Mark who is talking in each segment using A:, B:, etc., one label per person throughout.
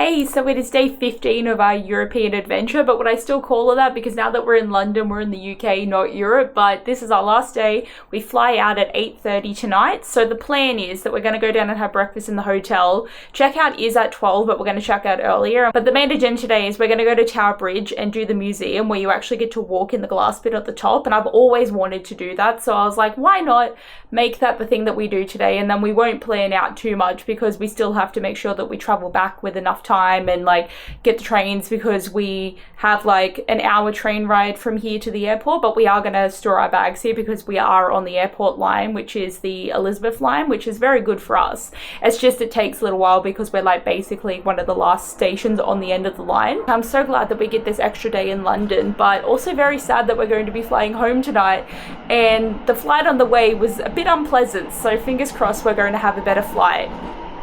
A: Okay, so it is day 15 of our European adventure, but would I still call it that? Because now that we're in London, we're in the UK, not Europe, but this is our last day. We fly out at 8:30 tonight. So the plan is that we're going to go down and have breakfast in the hotel. Checkout is at 12, but we're going to check out earlier. But the main agenda today is we're going to go to Tower Bridge and do the museum where you actually get to walk in the glass bit at the top. And I've always wanted to do that. So I was like, why not make that the thing that we do today? And then we won't plan out too much because we still have to make sure that we travel back with enough time and like get the trains, because we have like an hour train ride from here to the airport, but we are going to store our bags here because we are on the airport line, which is the Elizabeth line, which is very good for us. It's just it takes a little while because we're like basically one of the last stations on the end of the line. I'm so glad that we get this extra day in London, but also very sad that we're going to be flying home tonight, and the flight on the way was a bit unpleasant, so fingers crossed we're going to have a better flight.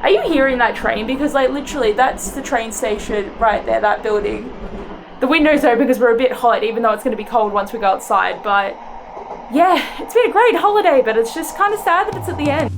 A: Are you hearing that train? Because like literally that's the train station right there, that building. The window's open because we're a bit hot, even though it's going to be cold once we go outside. But yeah, it's been a great holiday, but it's just kind of sad that it's at the end.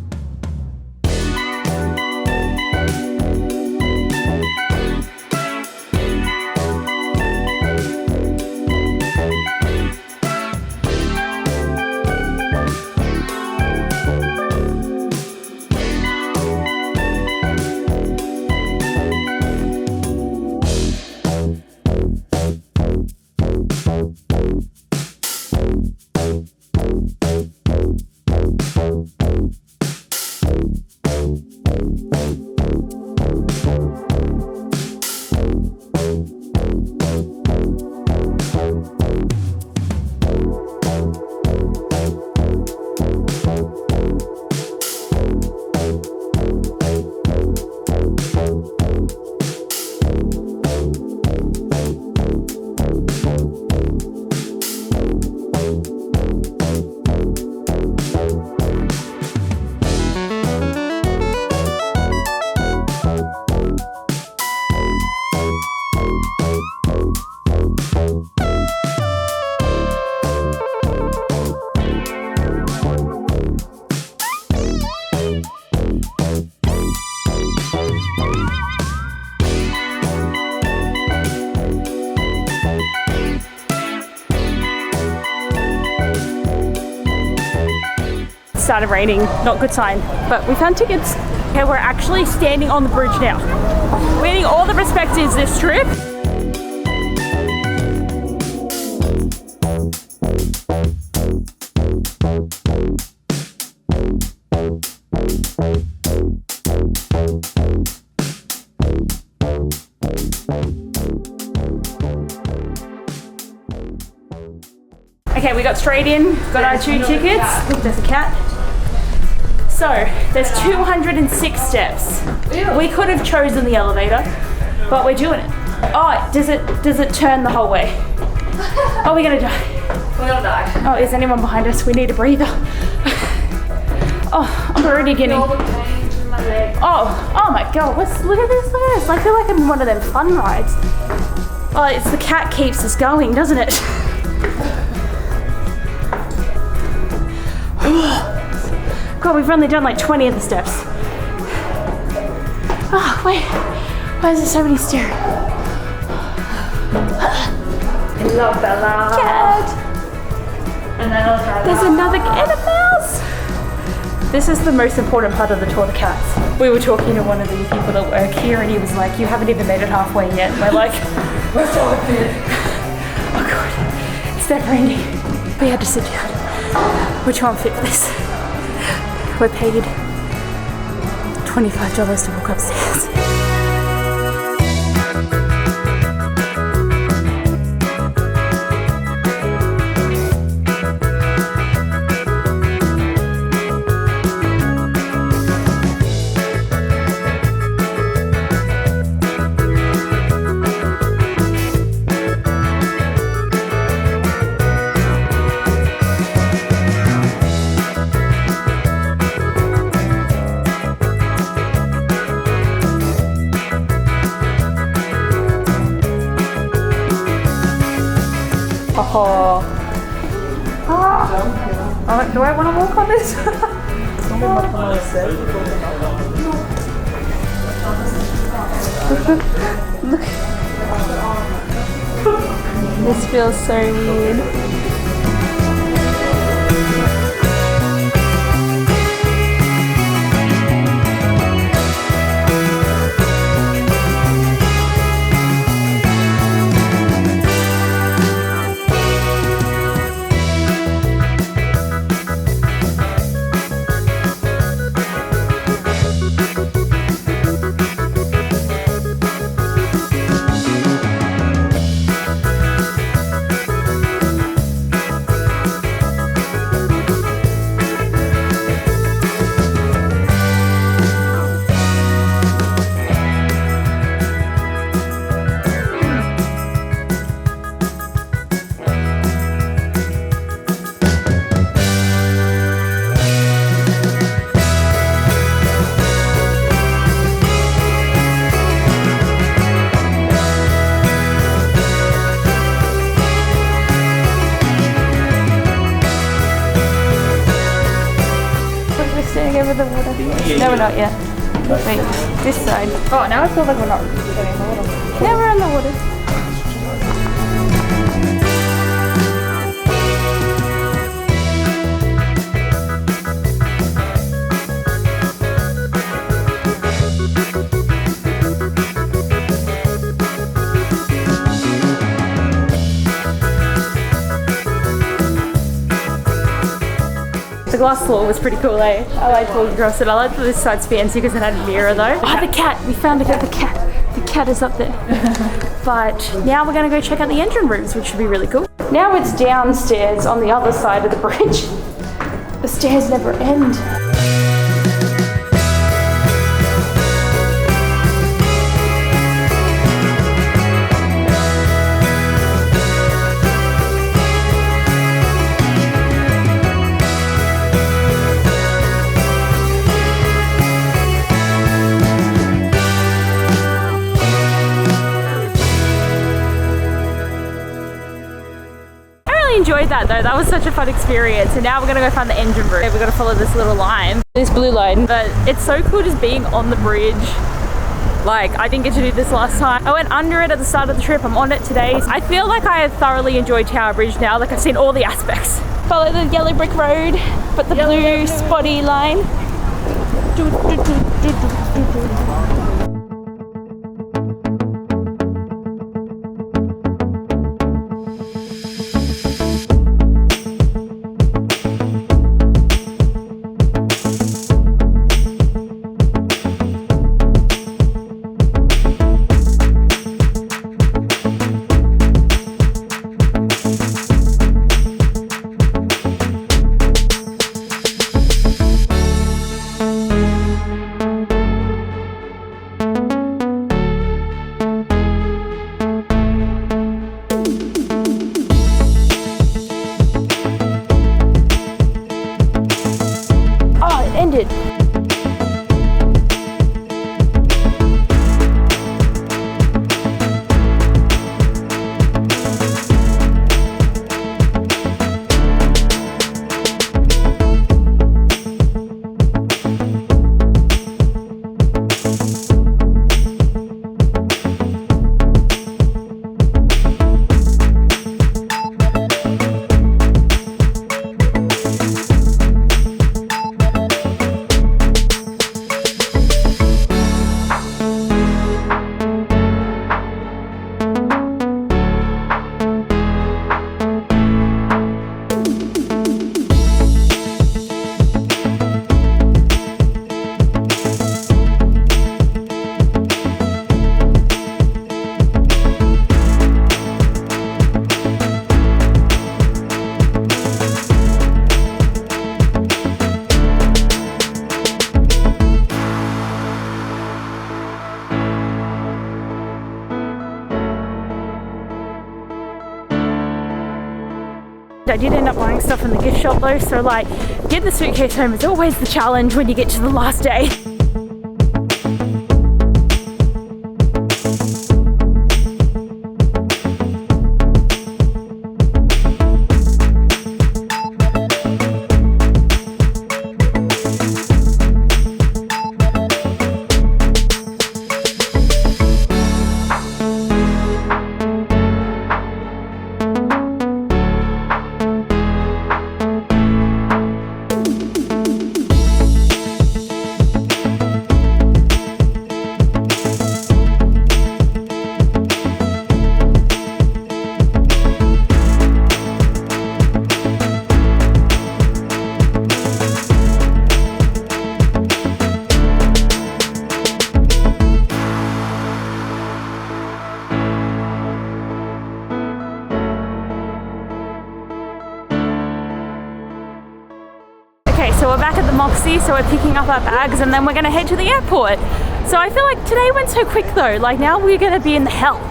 A: Started raining, not good sign, but we found tickets. Okay, we're actually standing on the bridge now. We're getting all the perspectives this trip. Okay, we got straight in, got our 2 tickets. Look, there's a cat. So, there's 206 steps. We could have chosen the elevator, but we're doing it. Oh, does it turn the whole way? Oh, we're gonna die.
B: We're gonna die.
A: Oh, is anyone behind us? We need a breather. Oh, I'm already getting...
B: All the pain in my leg.
A: Oh my god, look at this. I feel like I'm in one of them fun rides. Oh, it's the cat keeps us going, doesn't it? God, we've only done like 20 of the steps. Oh, wait. Why is there so many stairs?
B: Hello, Bella.
A: Cat.
B: And then
A: There's another and a mouse. This is the most important part of the tour, the cats. We were talking to one of the people that work here, and he was like, "You haven't even made it halfway yet." And we're like,
B: we're so good.
A: "Oh god, it's never ending." We had to sit down. We're too unfit for this. We're paid $25 to walk upstairs. Oh. Oh, do I want to walk on this? Look. This feels so weird. Over the water. No, we're not yet. Wait, this side. Oh, now I feel like we're not getting in the water. Now we're in the water. The glass floor was pretty cool, eh? I liked walking across it. I like that this side's fancy because it had a mirror though. Oh, the cat! We found the cat. The cat is up there. But now we're gonna go check out the engine rooms, which should be really cool. Now it's downstairs on the other side of the bridge. The stairs never end. Enjoyed that though. That was such a fun experience. And now we're gonna go find the engine room. We're gonna follow this little line, this blue line. But it's so cool just being on the bridge. Like, I didn't get to do this last time. I went under it at the start of the trip. I'm on it today. I feel like I have thoroughly enjoyed Tower Bridge now. Like, I've seen all the aspects. Follow the yellow brick road, but the blue spotty line. Ended. I did end up buying stuff in the gift shop though, so like getting the suitcase home is always the challenge when you get to the last day. we're back at the Moxie, so we're picking up our bags and then we're gonna head to the airport. So I feel like today went so quick though, like now we're gonna be in the hell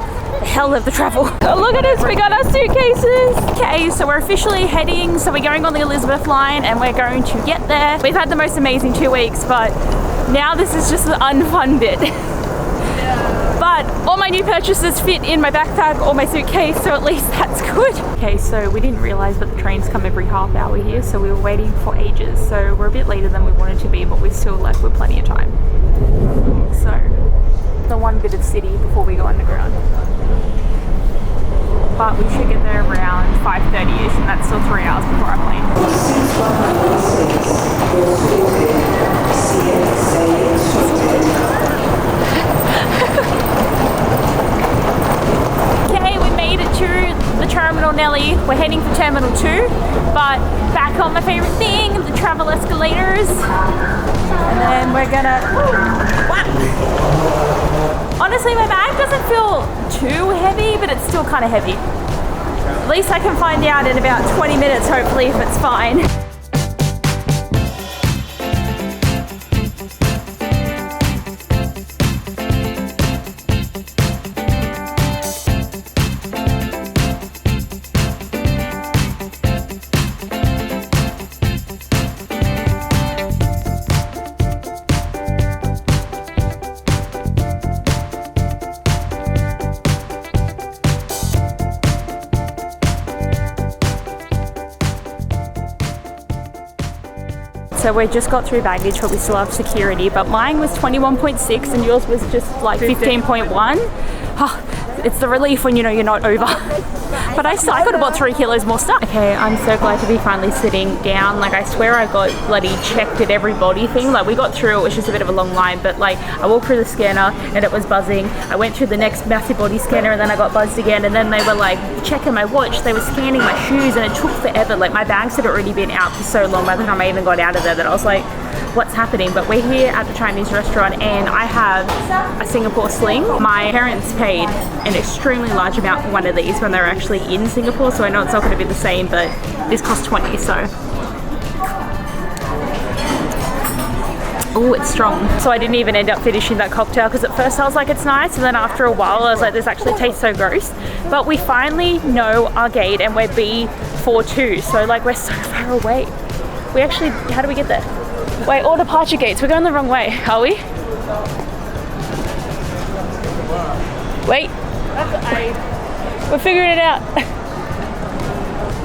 A: of the travel. Oh, look at us, we got our suitcases. Okay, so we're officially heading, so we're going on the Elizabeth line and we're going to get there. We've had the most amazing 2 weeks, but now this is just the unfun bit. But all my new purchases fit in my backpack or my suitcase, so at least that's good. Okay, so we didn't realize that the trains come every half hour here, so we were waiting for ages. So we're a bit later than we wanted to be, but we're still left with plenty of time. So, the one bit of city before we go underground. But we should get there around 5:30ish, and that's still 3 hours before our plane. Okay, we made it to the terminal, Nelly. We're heading for Terminal 2, but back on my favorite thing, the travel escalators. And then we're gonna... Honestly, my bag doesn't feel too heavy, but it's still kind of heavy. At least I can find out in about 20 minutes, hopefully, if it's fine. So we just got through baggage, but we still have security. But mine was 21.6 and yours was just like 15.1. Oh, it's the relief when you know you're not over. But I could have bought 3 kilos more stuff. Okay, I'm so glad to be finally sitting down. Like I swear I got bloody checked at every body thing. Like we got through, it was just a bit of a long line, but like I walked through the scanner and it was buzzing. I went through the next massive body scanner and then I got buzzed again, and then they were like checking my watch, they were scanning my shoes, and it took forever. Like my bags had already been out for so long by the time I even got out of there that I was like, what's happening? But we're here at the Chinese restaurant and I have a Singapore sling. My parents paid an extremely large amount for one of these when they were actually in Singapore, so I know it's not going to be the same, but this cost 20, so. Oh, it's strong. So I didn't even end up finishing that cocktail because at first I was like, it's nice, and then after a while I was like, this actually tastes so gross. But we finally know our gate and we're B42, so like we're so far away. We actually, how do we get there? Wait, all departure gates, we're going the wrong way, are we? Wait. We're figuring it out.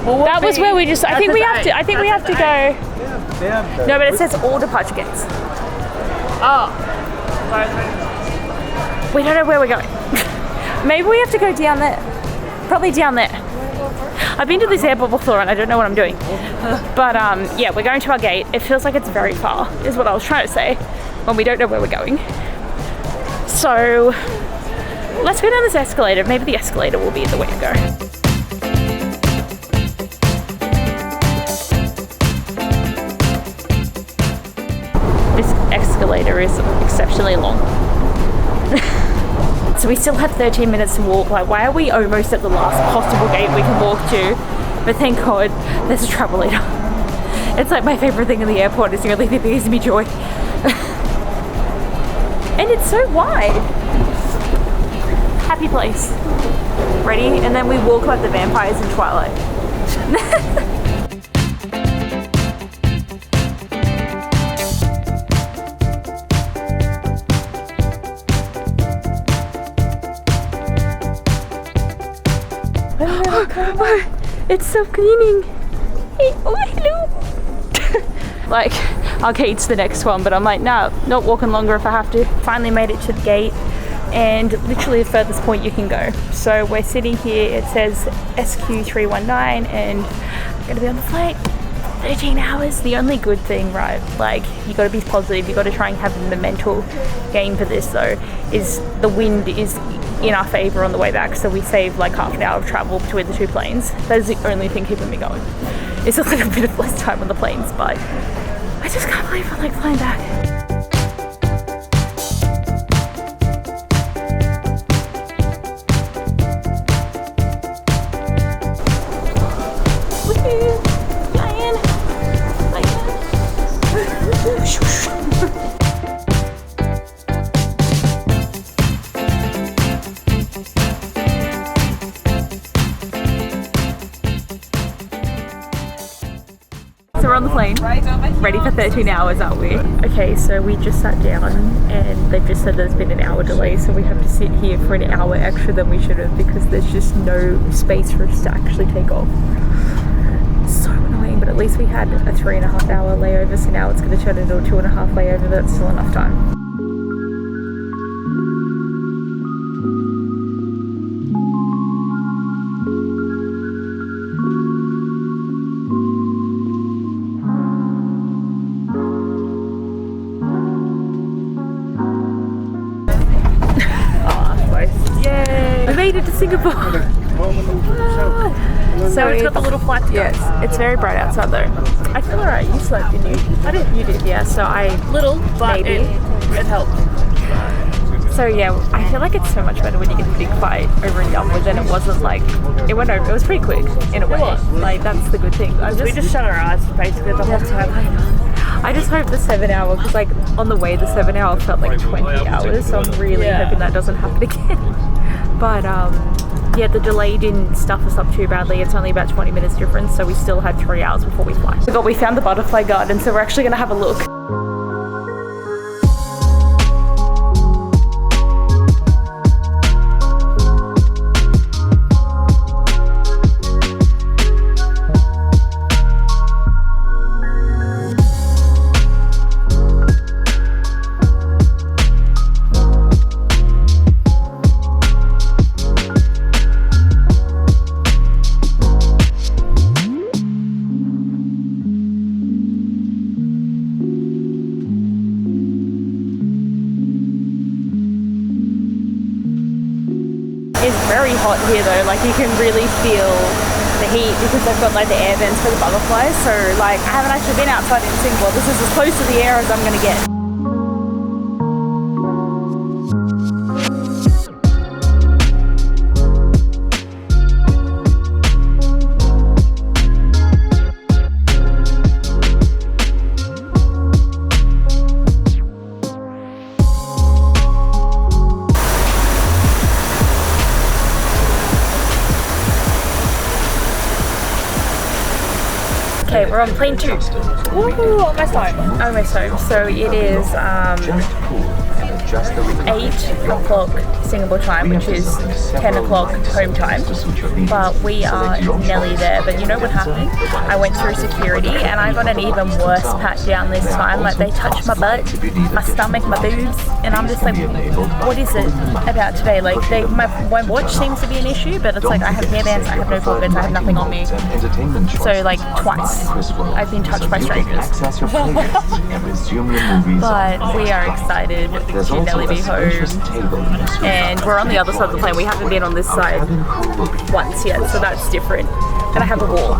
A: Well, that was where we just, I think we have to go. No, but it says all departure gates.
B: Oh.
A: We don't know where we're going. Maybe we have to go down there. Probably down there. I've been to this airport before and I don't know what I'm doing. But yeah, we're going to our gate. It feels like it's very far, is what I was trying to say, when we don't know where we're going. So let's go down this escalator. Maybe the escalator will be the way to go. This escalator is exceptionally long. So we still have 13 minutes to walk. Like, why are we almost at the last possible gate we can walk to? But thank God there's a travelator. It's like my favorite thing in the airport. It's the only thing that gives me joy. And it's so wide. Happy place. Ready? And then we walk like the vampires in Twilight. It's self-cleaning. Hey, oh, hello. Like, our gate's the next one, but I'm like, no, not walking longer if I have to. Finally made it to the gate, and literally the furthest point you can go. So we're sitting here, it says SQ319, and I'm gonna be on the flight 13 hours. The only good thing, right, like, you gotta be positive, you gotta try and have the mental game for this though, is the wind is in our favor on the way back, so we save like half an hour of travel between the two planes. That is the only thing keeping me going. It's a little bit of less time on the planes, but I just can't believe I like flying back. on the plane. Ready for 13 hours, aren't we? Okay, so we just sat down and they've just said there's been an hour delay, so we have to sit here for an hour extra than we should have because there's just no space for us to actually take off. So annoying, but at least we had a 3.5 hour layover, so now it's going to turn into a 2.5 layover. That's still enough time. Yay! We made it to Singapore! So it's got the little flight to go. Yes, it's very bright outside though. I feel alright, you slept, didn't you? I didn't, you did, yeah, so I... Little, but maybe. It helped. So yeah, I feel like it's so much better when you get a big fight over and done with than it wasn't like... It went over, it was pretty quick in a way. Like, that's the good thing. We just shut our eyes basically the whole time. I just hope the 7 hour, because like on the way the 7 hour felt like 20 hours, so I'm really hoping that doesn't happen again. But yeah, the delay didn't stuff us up too badly. It's only about 20 minutes difference, so we still had 3 hours before we fly. But we found the butterfly garden, so we're actually going to have a look. It's very hot here though, like you can really feel the heat because they've got like the air vents for the butterflies, so like I haven't actually been outside in Singapore. This is as close to the air as I'm gonna get. Okay, we're on plane 2. Woohoo, almost home. Almost home. So it is 8 o'clock Singapore time, which is 10 o'clock home time. But we are nearly there. But you know what happened? I went through security and I got an even worse pat down this time. Like they touched my butt, my stomach, my boobs, and I'm just like, what is it about today? Like my watch seems to be an issue, but it's like I have hairbands, I have no pockets, I have nothing on me. So like twice I've been touched by strangers. But we are excited to nearly be home, and we're on the other side of the plane. We haven't been on this side once yet, so that's different. And I have a wall.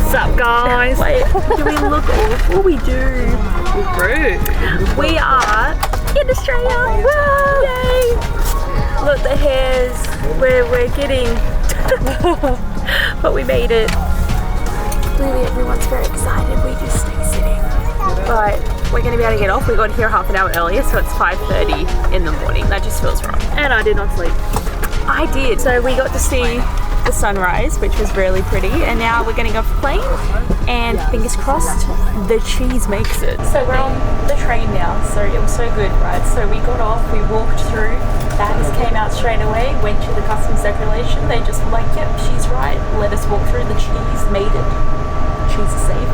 A: What's up, guys? Wait, do we look awful? We do. We are in Australia. Woo! Yay! Look, the hairs. We're getting, but we made it. Clearly, everyone's very excited. We just stay sitting, but we're going to be able to get off. We got here half an hour earlier, so it's 5:30 in the morning. That just feels wrong. And I did not sleep. I did. So we got to see the sunrise, which was really pretty, and now we're getting off the plane and fingers crossed the cheese makes it. So we're on the train now, so it was so good, right? So we got off, we walked through, bags came out straight away, went to the customs declaration, they just were like, yep, she's right, let us walk through, the cheese made it, cheese is safe.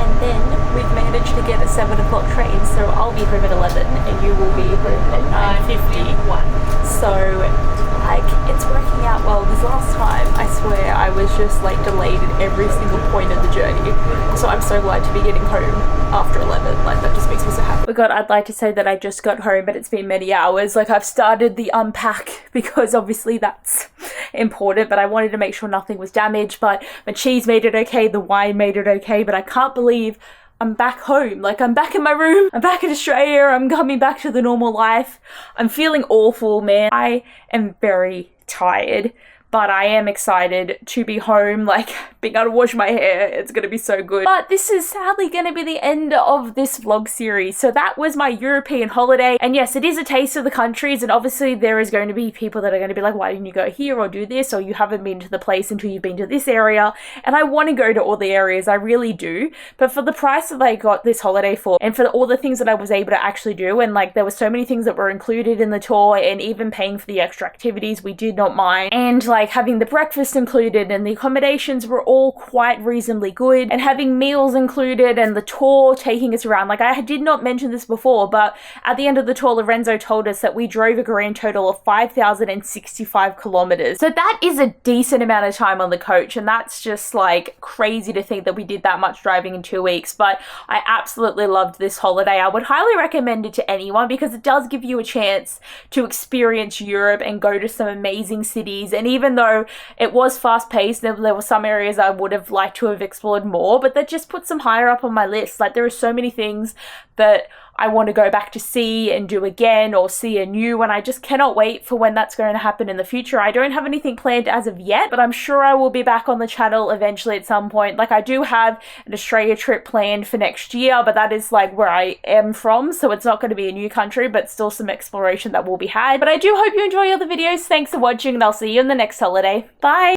A: And then we've managed to get a 7 o'clock train, so I'll be home at 11 and you will be home at 9:51. So like, it's working out well, because last time I swear I was just like delayed at every single point of the journey. So I'm so glad to be getting home after 11. Like, that just makes me so happy. But God, I'd like to say that I just got home, but it's been many hours. Like, I've started the unpack because obviously that's important, but I wanted to make sure nothing was damaged. But my cheese made it okay, the wine made it okay, but I can't believe I'm back home. Like, I'm back in my room, I'm back in Australia, I'm coming back to the normal life. I'm feeling awful, man. I am very tired, but I am excited to be home, like being able to wash my hair. It's gonna be so good. But this is sadly gonna be the end of this vlog series. So that was my European holiday. And yes, it is a taste of the countries, and obviously there is going to be people that are going to be like, why didn't you go here or do this, or you haven't been to the place until you've been to this area. And I want to go to all the areas, I really do. But for the price that I got this holiday for, and for all the things that I was able to actually do, and like there were so many things that were included in the tour, and even paying for the extra activities, we did not mind. And like having the breakfast included, and the accommodations were all quite reasonably good, and having meals included, and the tour taking us around. Like, I did not mention this before, but at the end of the tour, Lorenzo told us that we drove a grand total of 5,065 kilometers. So that is a decent amount of time on the coach, and that's just like crazy to think that we did that much driving in 2 weeks. But I absolutely loved this holiday. I would highly recommend it to anyone because it does give you a chance to experience Europe and go to some amazing cities. And even though it was fast paced, there were some areas I would have liked to have explored more, but that just puts them higher up on my list. Like, there are so many things that I want to go back to see and do again, or see anew, and I just cannot wait for when that's going to happen in the future. I don't have anything planned as of yet, but I'm sure I will be back on the channel eventually at some point. Like, I do have an Australia trip planned for next year, but that is like where I am from, so it's not going to be a new country, but still some exploration that will be had. But I do hope you enjoy all the videos. Thanks for watching, and I'll see you in the next holiday. Bye!